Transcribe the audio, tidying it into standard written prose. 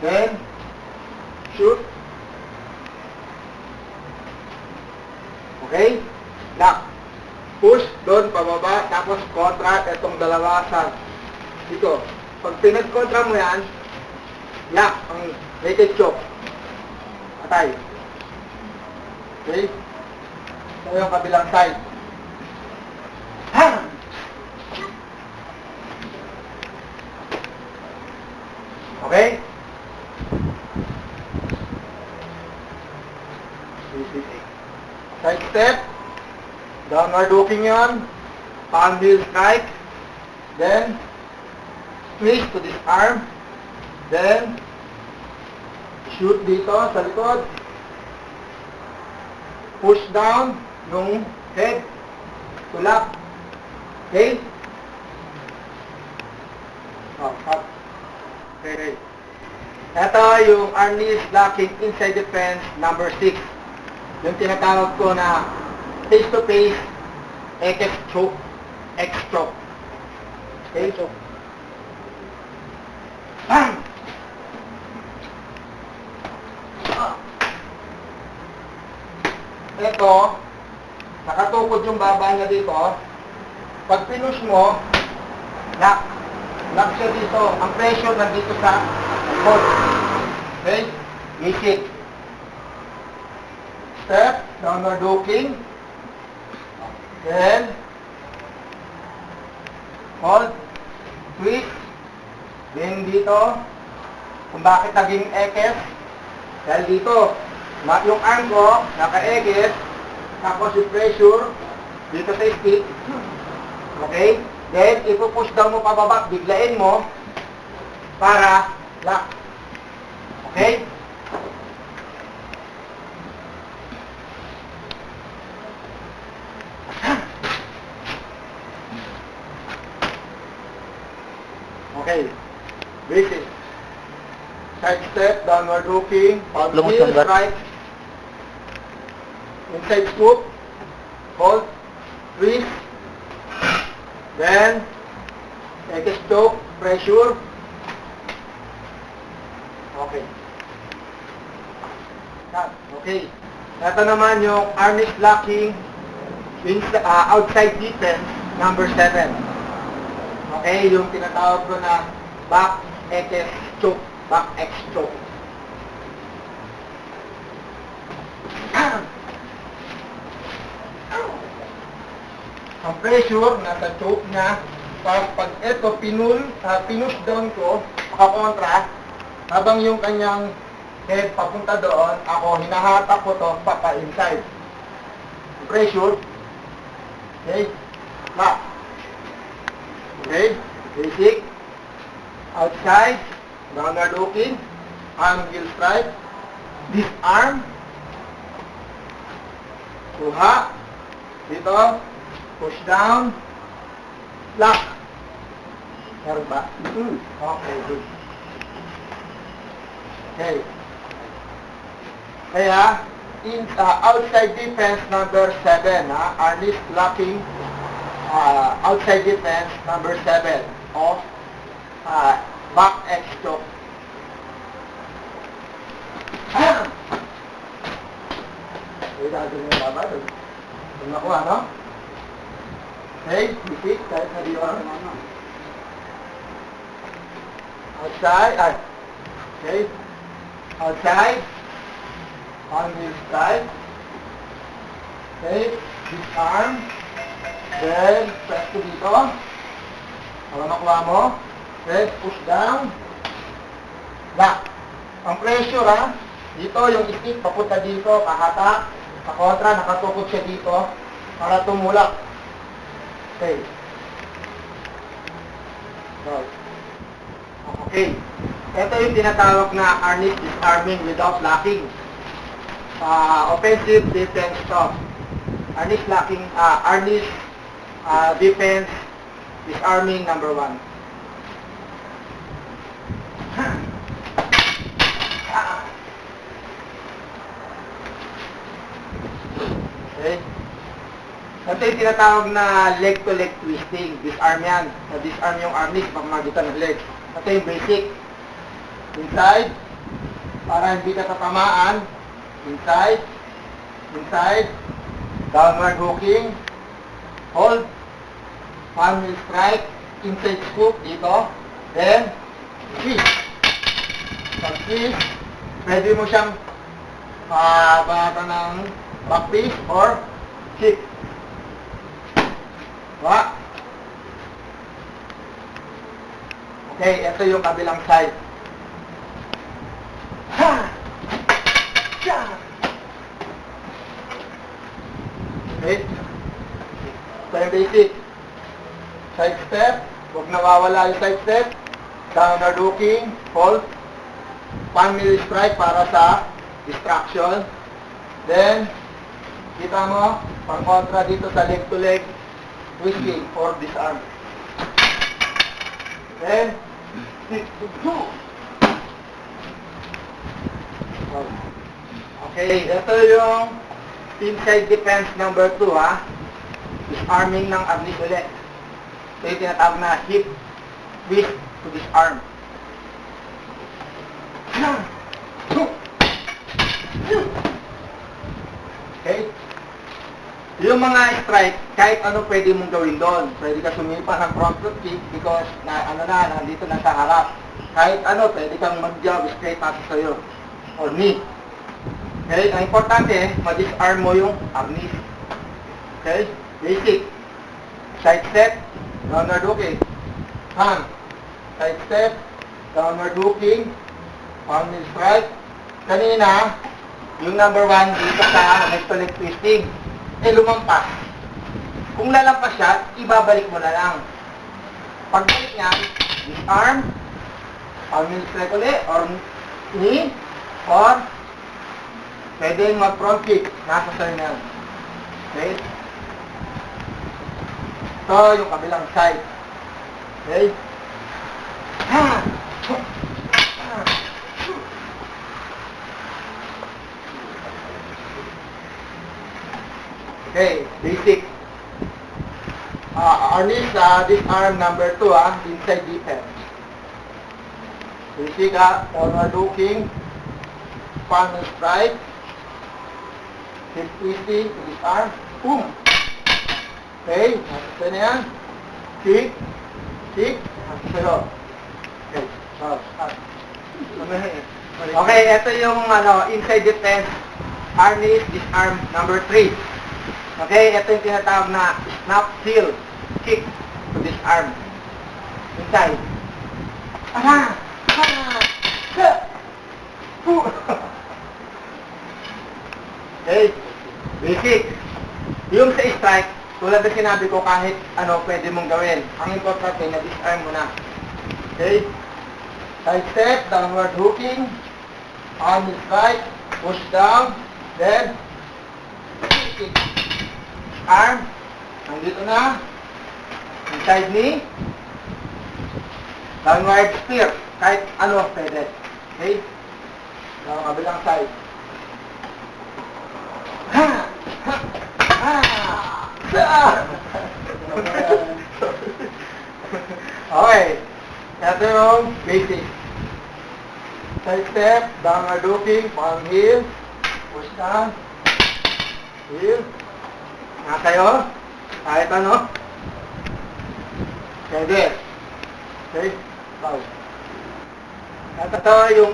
Then, shoot. Okay? Lock. Push, doon, pababa, tapos kontra, itong dalawa sa dito. Pag pinag-kontra mo yan, lock, ang naked choke. Patay. Okay? Ito yung kabilang side. Okay? Side step. Downward hooking yan. Palm heel strike. Then, twist to this arm. Then, shoot dito sa likod. Push down yung head. Tulak. Okay? Oh, up. Okay. Ito yung Arnis locking inside defense number 6. Yung tinatawag ko na face-to-face X-stroke. X-stroke. Okay? So, bang! Ito, nakatukod yung baba niya dito. Pag pinush mo, lock. Lock siya dito. Ang pressure nandito sa likod. Okay? Basic. Step, downward hooking. Then, hold, twist. Then dito, kung bakit naging ekes, dahil dito, yung arm ko, naka-ekes, tapos yung pressure, dito sa stick. Okay? Then, ipupush down mo pababa, biglain mo, para lock. Okay? Okay. Basic. Side step, downward hooking, palm heel, strike, inside scoop, hold, twist, then, take a stroke, pressure. Okay. Okay. Ito naman yung Arnis locking outside defense number 7. Okay, yung tinatawag ko na back X choke, back X choke. Ang pressure nasa choke niya, pag ito pinush down ko, makakontra, habang yung kanyang head papunta doon, ako hinahatak ko to papa-inside. Pressure, okay, lock. Okay, basic, outside, downward hooking, arm heel strike, disarm, kuha, dito, push down, lock. Meron ba? Okay, good. Okay. Kaya, outside defense number 7, Arnis locking, outside defense number 7 of back X choke. Okay, gagawin yung baba doon. Kung nakuha, no? Okay, basic, kahit na diwa. Outside, okay, outside, on this side, okay, disarm, then, press ko dito. Para makuha mo. Okay, push down. Lock. Ang pressure, dito yung stick, papunta dito, kahatak, kakontra, nakatukod siya dito, para tumulak. Okay. Okay. Ito yung tinatawag na Arnis disarming without locking. Offensive defense stop. Arnis locking, Arnis defense disarming number 1. Okay. Ito yung tinatawag na leg-to-leg twisting. Disarm yan. Disarm yung Arnis pag magitan ng leg. Ito yung basic. Inside, para hindi ka tatamaan. Inside, inside, downward hooking, hold, palm heel strike, inside scoop dito, then twist. Pag twist, pwede mo siyang banatan ng back twist or kick. Diba? Okay, ito yung kabilang side. Ha! Ja! Okay? Ito yung basic. Side step. Huwag nawawala yung side step. Downward hooking. Hold. Palm heel strike para sa distraction. Then, kita mo, pang kontra dito sa leg to leg twisting or disarm. Then, stick to go. Okay, ito yung inside defense number 2 ha. Disarming ng arnis ulit. Ito yung tinatawag na hip twist to disarm. Okay? Yung mga strike, kahit ano pwede mong gawin doon. Pwede ka sumipa ng front foot kick because nandito na sa harap. Kahit ano, pwede kang mag-jab straight natin sa'yo. Or knee. Okay? Ang importante, ma-disarm mo yung arnis. Okay? Basic. Side step, downward hooking. Hand. Side step, downward hooking. Palm heel strike. Kanina, yung number 1 dito sa next to leg twisting. Lumampas. Kung lalampas siya, ibabalik mo na lang. Pagbalik niya, disarm, palm heel strike ulit, or knee, or pwedeng mag-front kick. Nasa sa'yo na yun. Okay? Ito yung kabilang side. Okay? Ha! Okay, basic. Arnis, disarm number 2 inside defense. Basic forward hooking, palm heel strike, hip twisting, disarm, boom. Okay, nasa na yan. Kick, kick, nasa. Okay, stop. Okay, ito yung inside defense, arnis, disarm number 3. Okay, ito yung tinatawag na snap heel kick to disarm. Inside. Aha! Okay, basic. Yung sa strike, tulad na sinabi ko, kahit ano pwede mong gawin. Ang importante na disarm mo na. Okay? Side step, downward hooking, arm strike, push down, then kick. Arm, nandito na, inside knee, downward spear, kahit ano pwede. Okay? Sa kabilang side. Ha! Ha! Ha! Okay. Ito yung basic. Side step, downward hooking, palm heel, push down, heel. Nga kayo? Kahit ano? Pwede. Okay? Wow. At ito yung